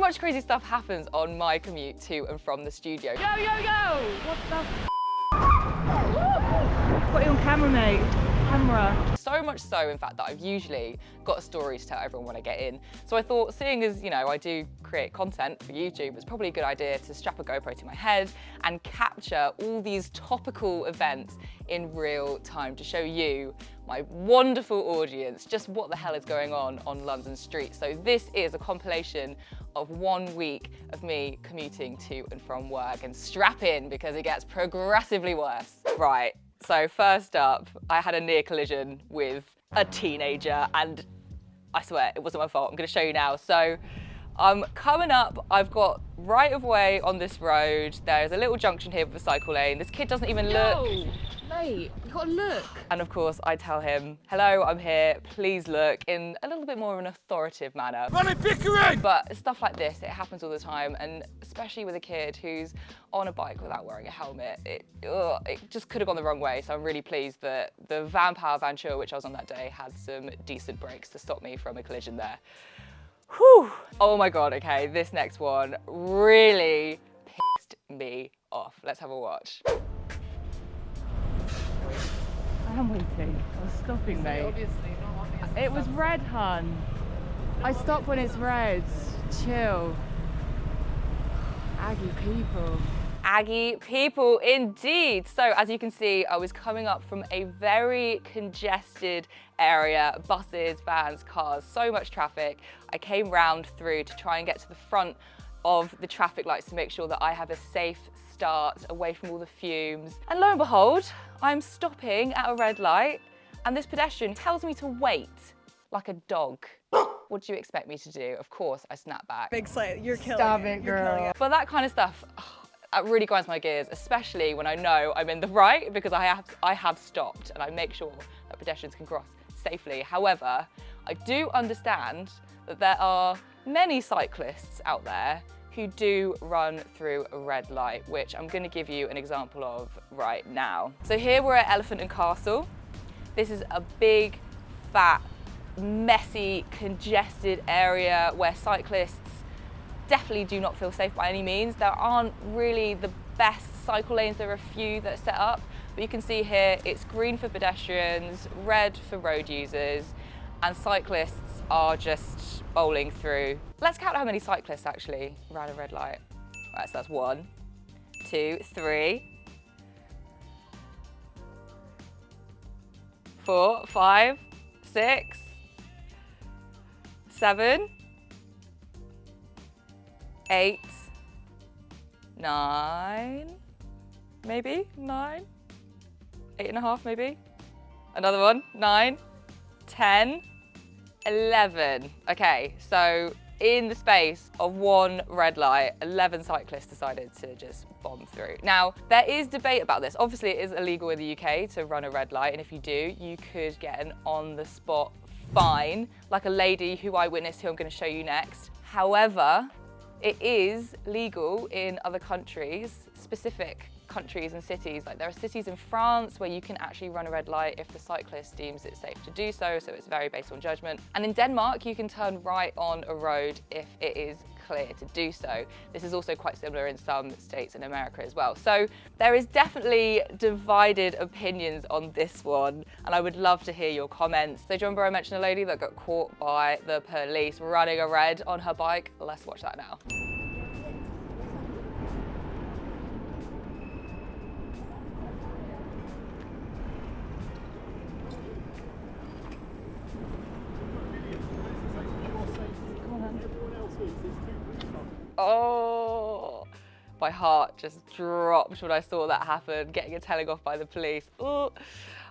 much crazy stuff happens on my commute to and from the studio. Yo, yo, yo! What the Got you on camera, mate. Camera. So much so, in fact, that I've usually got a story to tell everyone when I get in. So I thought, seeing as, you know, I do create content for YouTube, it's probably a good idea to strap a GoPro to my head and capture all these topical events in real time to show you, my wonderful audience, just what the hell is going on London streets. So this is a compilation of 1 week of me commuting to and from work, and strap in because it gets progressively worse. Right. So first up, I had a near collision with a teenager, and I swear it wasn't my fault. I'm gonna show you now. So I'm coming up, I've got right of way on this road. There's a little junction here with a cycle lane. This kid doesn't even look. Mate, you gotta look. And of course I tell him, hello, I'm here, please look, in a little bit more of an authoritative manner. Run it, Pickering! But stuff like this, it happens all the time, and especially with a kid who's on a bike without wearing a helmet, it just could have gone the wrong way. So I'm really pleased that the Van Power Van Tour, which I was on that day, had some decent brakes to stop me from a collision there. Whew. Oh my God, okay, this next one really pissed me off. Let's have a watch. I am waiting. I was stopping, mate. Obviously, not obvious. It was red, hun. I stop when it's red. Chill. Aggie people. Aggie people indeed. So as you can see, I was coming up from a very congested area, buses, vans, cars, so much traffic. I came round through to try and get to the front of the traffic lights to make sure that I have a safe start away from all the fumes. And lo and behold, I'm stopping at a red light and this pedestrian tells me to wait like a dog. What do you expect me to do? Of course, I snap back. Big slate, you're killing Stop it. it, You're killing girl. it. But that kind of stuff, that really grinds my gears, especially when I know I'm in the right, because I have stopped and I make sure that pedestrians can cross safely. However, I do understand that there are many cyclists out there who do run through a red light, which I'm gonna give you an example of right now. So here we're at Elephant and Castle. This is a big, fat, messy, congested area where cyclists definitely do not feel safe by any means. There aren't really the best cycle lanes. There are a few that are set up, but you can see here it's green for pedestrians, red for road users, and cyclists are just bowling through. Let's count how many cyclists actually ran a red light. Right, so that's 1, 2, 3, 4, 5, 6, 7, 8, 9, maybe 9, 8.5 maybe. Another one, 9, 10, 11. Okay, so in the space of one red light, 11 cyclists decided to just bomb through. Now, there is debate about this. Obviously, it is illegal in the UK to run a red light, and if you do, you could get an on-the-spot fine, like a lady who I witnessed, who I'm going to show you next. However, it is legal in other countries, specific countries and cities. Like there are cities in France where you can actually run a red light if the cyclist deems it safe to do so, so it's very based on judgment. And in Denmark, you can turn right on a road if it is clear to do so. This is also quite similar in some states in America as well. So there is definitely divided opinions on this one, and I would love to hear your comments. So do you remember I mentioned a lady that got caught by the police running a red on her bike? Let's watch that now. Oh, my heart just dropped when I saw that happen, getting a telling off by the police. Oh,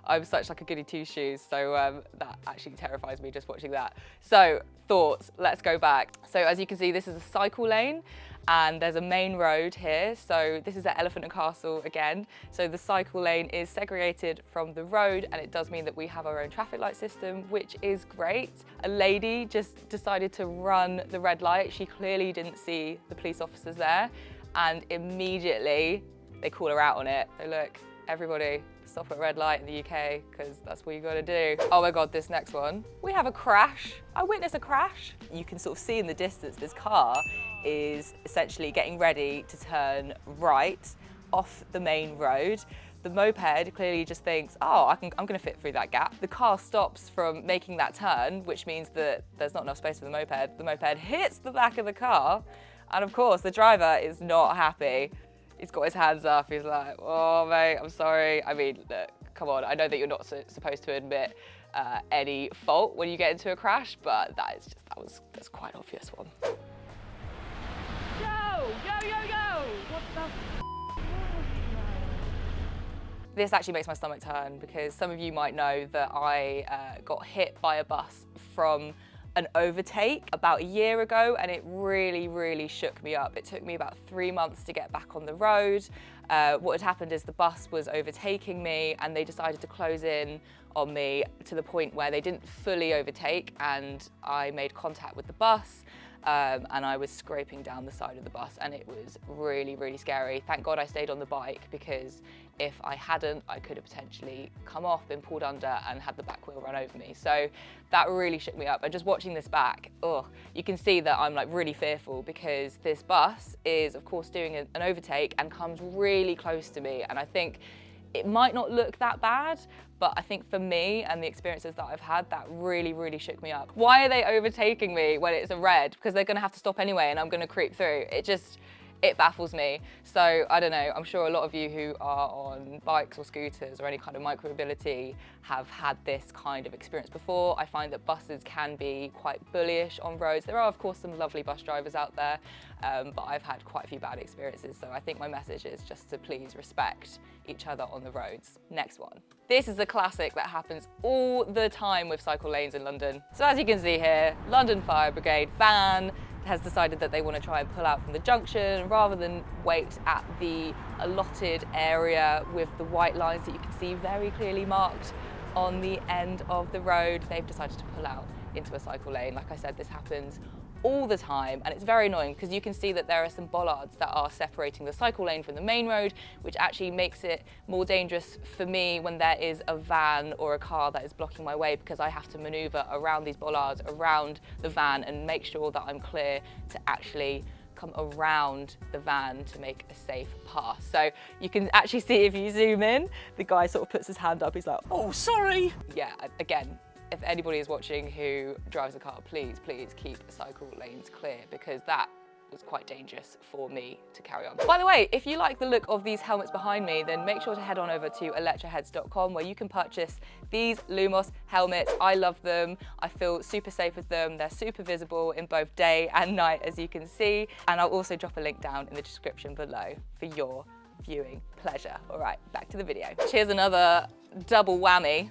I'm such like a goody two-shoes, so that actually terrifies me just watching that. So thoughts, let's go back. So as you can see, this is a cycle lane and there's a main road here. So this is at Elephant and Castle again. So the cycle lane is segregated from the road, and it does mean that we have our own traffic light system, which is great. A lady just decided to run the red light. She clearly didn't see the police officers there, and immediately they call her out on it. So look, everybody stop at red light in the UK, because that's what you gotta do. Oh my God, this next one. We have a crash. I witnessed a crash. You can sort of see in the distance, this car is essentially getting ready to turn right off the main road. The moped clearly just thinks, oh, I'm gonna fit through that gap. The car stops from making that turn, which means that there's not enough space for the moped. The moped hits the back of the car, and of course, the driver is not happy. He's got his hands up, he's like, oh mate, I'm sorry. I mean, look, come on, I know that you're not supposed to admit any fault when you get into a crash, but that's quite an obvious one. Go! Go, go, go! What the This actually makes my stomach turn, because some of you might know that I got hit by a bus from an overtake about a year ago, and it really, really shook me up. It took me about 3 months to get back on the road. What had happened is the bus was overtaking me, and they decided to close in on me to the point where they didn't fully overtake, and I made contact with the bus. And I was scraping down the side of the bus, and it was really, really scary. Thank God I stayed on the bike, because if I hadn't, I could have potentially come off, been pulled under, and had the back wheel run over me. So that really shook me up. And just watching this back, you can see that I'm like really fearful, because this bus is of course doing an overtake and comes really close to me. And I think it might not look that bad, but I think for me and the experiences that I've had, that really, really shook me up. Why are they overtaking me when it's a red? Because they're gonna have to stop anyway, and I'm gonna creep through. It baffles me. So I don't know, I'm sure a lot of you who are on bikes or scooters or any kind of micromobility have had this kind of experience before. I find that buses can be quite bullyish on roads. There are of course some lovely bus drivers out there, but I've had quite a few bad experiences. So I think my message is just to please respect each other on the roads. Next one. This is a classic that happens all the time with cycle lanes in London. So as you can see here, London Fire Brigade van has decided that they want to try and pull out from the junction rather than wait at the allotted area with the white lines that you can see very clearly marked on the end of the road. They've decided to pull out into a cycle lane. Like I said, this happens all the time, and it's very annoying because you can see that there are some bollards that are separating the cycle lane from the main road, which actually makes it more dangerous for me when there is a van or a car that is blocking my way, because I have to maneuver around these bollards, around the van, and make sure that I'm clear to actually come around the van to make a safe pass. So you can actually see, if you zoom in, the guy sort of puts his hand up, he's like, oh, sorry. Yeah, again, if anybody is watching who drives a car, please, please keep cycle lanes clear, because that was quite dangerous for me to carry on. By the way, if you like the look of these helmets behind me, then make sure to head on over to electroheads.com, where you can purchase these Lumos helmets. I love them. I feel super safe with them. They're super visible in both day and night, as you can see. And I'll also drop a link down in the description below for your viewing pleasure. All right, back to the video. Here's another double whammy.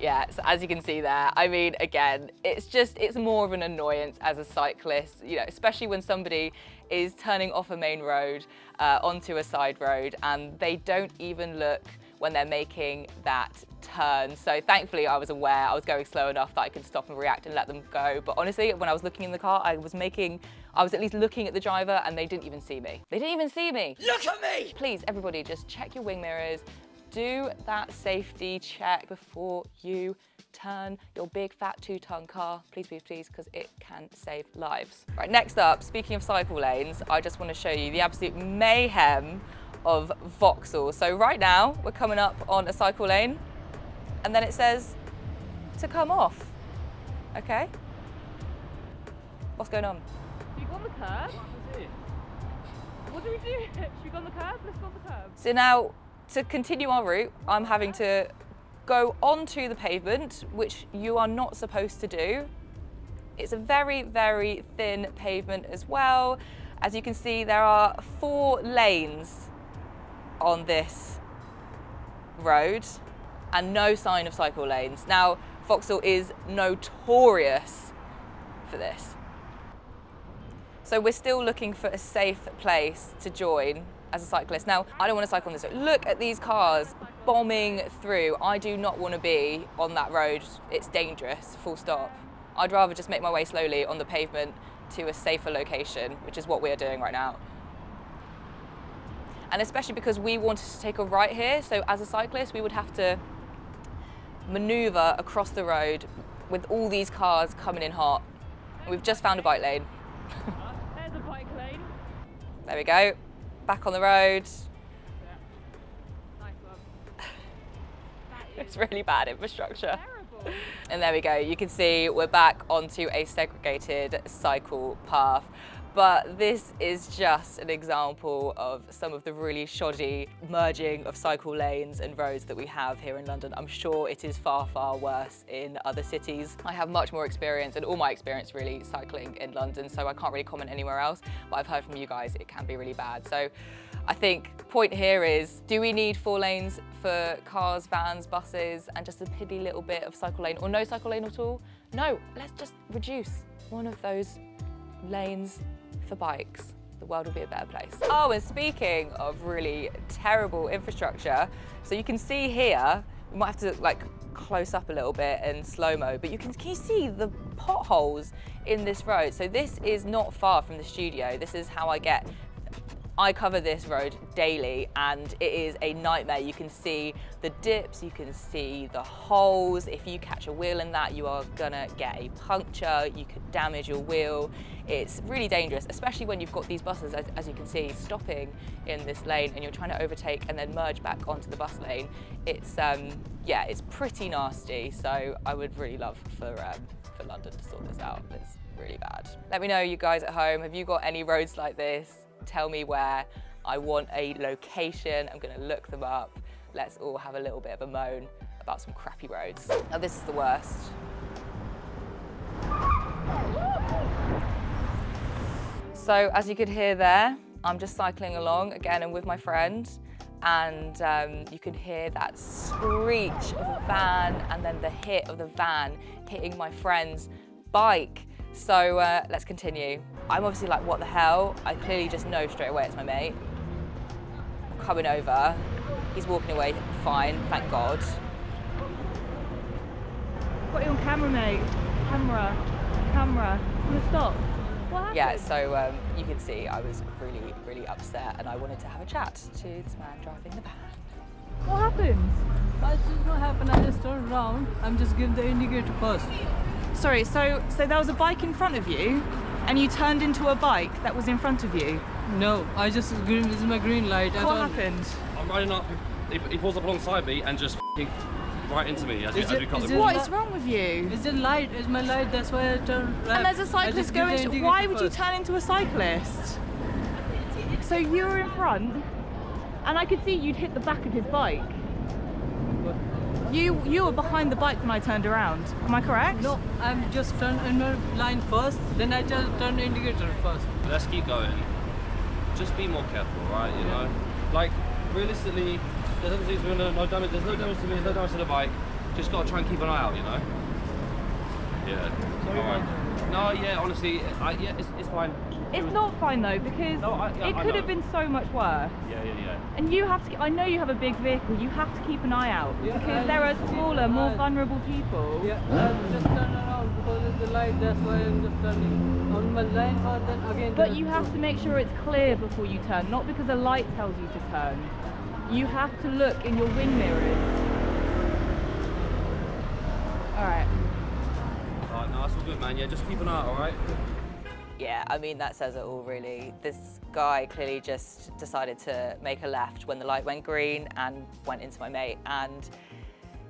Yeah, so as you can see there, I mean, again, it's more of an annoyance as a cyclist, you know, especially when somebody is turning off a main road onto a side road, and they don't even look when they're making that turn. So thankfully I was aware, I was going slow enough that I could stop and react and let them go. But honestly, when I was looking in the car, I was at least looking at the driver, and they didn't even see me. They didn't even see me. Look at me! Please, everybody, just check your wing mirrors. Do that safety check before you turn your big fat 2-ton car. Please, please, please, because it can save lives. Right, next up, speaking of cycle lanes, I just want to show you the absolute mayhem of Vauxhall. So right now, we're coming up on a cycle lane, and then it says to come off. Okay? What's going on? Should we go on the curb? What do we do? Should we go on the curb? Let's go on the curb. So now, to continue our route, I'm having to go onto the pavement, which you are not supposed to do. It's a very, very thin pavement as well. As you can see, there are 4 lanes on this road and no sign of cycle lanes. Now, Vauxhall is notorious for this. So we're still looking for a safe place to join as a cyclist. Now, I don't want to cycle on this road. Look at these cars bombing through. I do not want to be on that road. It's dangerous, full stop. I'd rather just make my way slowly on the pavement to a safer location, which is what we are doing right now. And especially because we wanted to take a right here, so as a cyclist, we would have to maneuver across the road with all these cars coming in hot. We've just found a bike lane. There's a bike lane. There we go, back on the road. Yeah. Nice one. It's really bad infrastructure. Terrible. And there we go, you can see we're back onto a segregated cycle path. But this is just an example of some of the really shoddy merging of cycle lanes and roads that we have here in London. I'm sure it is far, far worse in other cities. I have much more experience, and all my experience really, cycling in London, so I can't really comment anywhere else, but I've heard from you guys it can be really bad. So I think the point here is, do we need 4 lanes for cars, vans, buses, and just a piddly little bit of cycle lane, or no cycle lane at all? No, let's just reduce one of those lanes for bikes. The world will be a better place. Oh, and speaking of really terrible infrastructure, so you can see here, we might have to like close up a little bit and slow-mo, but can you see the potholes in this road? So this is not far from the studio. This is how I cover this road daily, and it is a nightmare. You can see the dips, you can see the holes. If you catch a wheel in that, you are gonna get a puncture, you could damage your wheel. It's really dangerous, especially when you've got these buses, as you can see, stopping in this lane and you're trying to overtake and then merge back onto the bus lane. It's, yeah, it's pretty nasty. So I would really love for London to sort this out. It's really bad. Let me know, you guys at home, have you got any roads like this? Tell me where. I want a location. I'm gonna look them up. Let's all have a little bit of a moan about some crappy roads. Now this is the worst. So as you could hear there, I'm just cycling along again and with my friend, and you can hear that screech of a van and then the hit of the van hitting my friend's bike. So let's continue. I'm obviously like, what the hell? I clearly just know straight away it's my mate. I'm coming over. He's walking away fine, thank God. Got you on camera, mate. Camera. I'm gonna stop. What happened? Yeah, so you can see I was really, really upset, and I wanted to have a chat to this man driving the van. What happened? That just not happen. I just turned around. I'm just giving the indicator first. Sorry, so there was a bike in front of you, and you turned into a bike that was in front of you. No, I just green. This is my green light. What happened? I'm riding up, he pulls up alongside me and just right into me as we cut the What is wrong with you? It's the light. It's my light. That's why I turned left. And there's a cyclist going. Why would you turn into a cyclist? So you were in front, and I could see you'd hit the back of his bike. You were behind the bike when I turned around. Am I correct? No, I'm just turned in my line first. Then I just turned the indicator first. Let's keep going. Just be more careful, right? You know, like realistically, there doesn't seem to be no damage. There's no damage to me. There's no damage to the bike. Just gotta try and keep an eye out, you know. Yeah. Sorry, All right. No, yeah. Honestly, yeah, it's fine. It's not fine though, because it could have been so much worse. Yeah. And you have to, I know you have a big vehicle, you have to keep an eye out, because there are smaller, more vulnerable people. Yeah, I'm just turning around because it's the light. That's why I'm just turning on my line first. Then again. But you have to make sure it's clear before you turn, not because a light tells you to turn. You have to look in your wing mirrors. Alright. Alright, no, that's all good, man. Yeah, just keep an eye out, alright? Yeah, I mean, that says it all, really. This guy clearly just decided to make a left when the light went green and went into my mate, and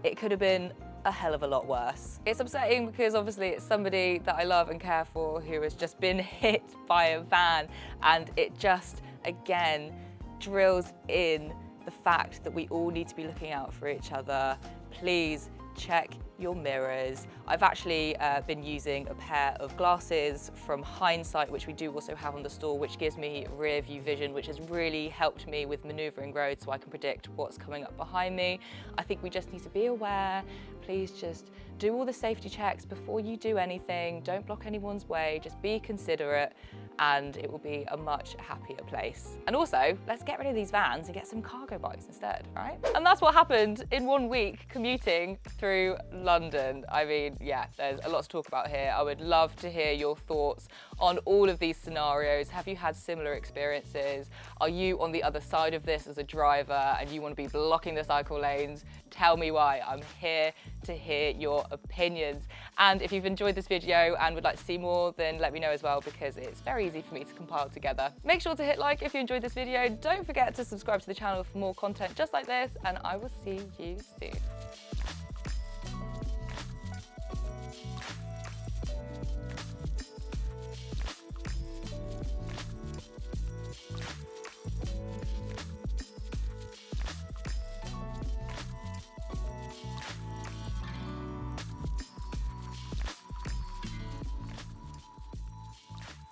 it could have been a hell of a lot worse. It's upsetting because obviously it's somebody that I love and care for who has just been hit by a van, and it just, again, drills in the fact that we all need to be looking out for each other. Please check your mirrors. I've actually been using a pair of glasses from Hindsight, which we do also have on the store, which gives me rear view vision, which has really helped me with maneuvering roads so I can predict what's coming up behind me. I think we just need to be aware. Please just do all the safety checks before you do anything. Don't block anyone's way, just be considerate, and it will be a much happier place. And also, let's get rid of these vans and get some cargo bikes instead, right? And that's what happened in 1 week, commuting through London? I mean, yeah, there's a lot to talk about here. I would love to hear your thoughts on all of these scenarios. Have you had similar experiences? Are you on the other side of this as a driver and you want to be blocking the cycle lanes? Tell me why. I'm here to hear your opinions. And if you've enjoyed this video and would like to see more, then let me know as well, because it's very easy for me to compile together. Make sure to hit like if you enjoyed this video. Don't forget to subscribe to the channel for more content just like this, and I will see you soon.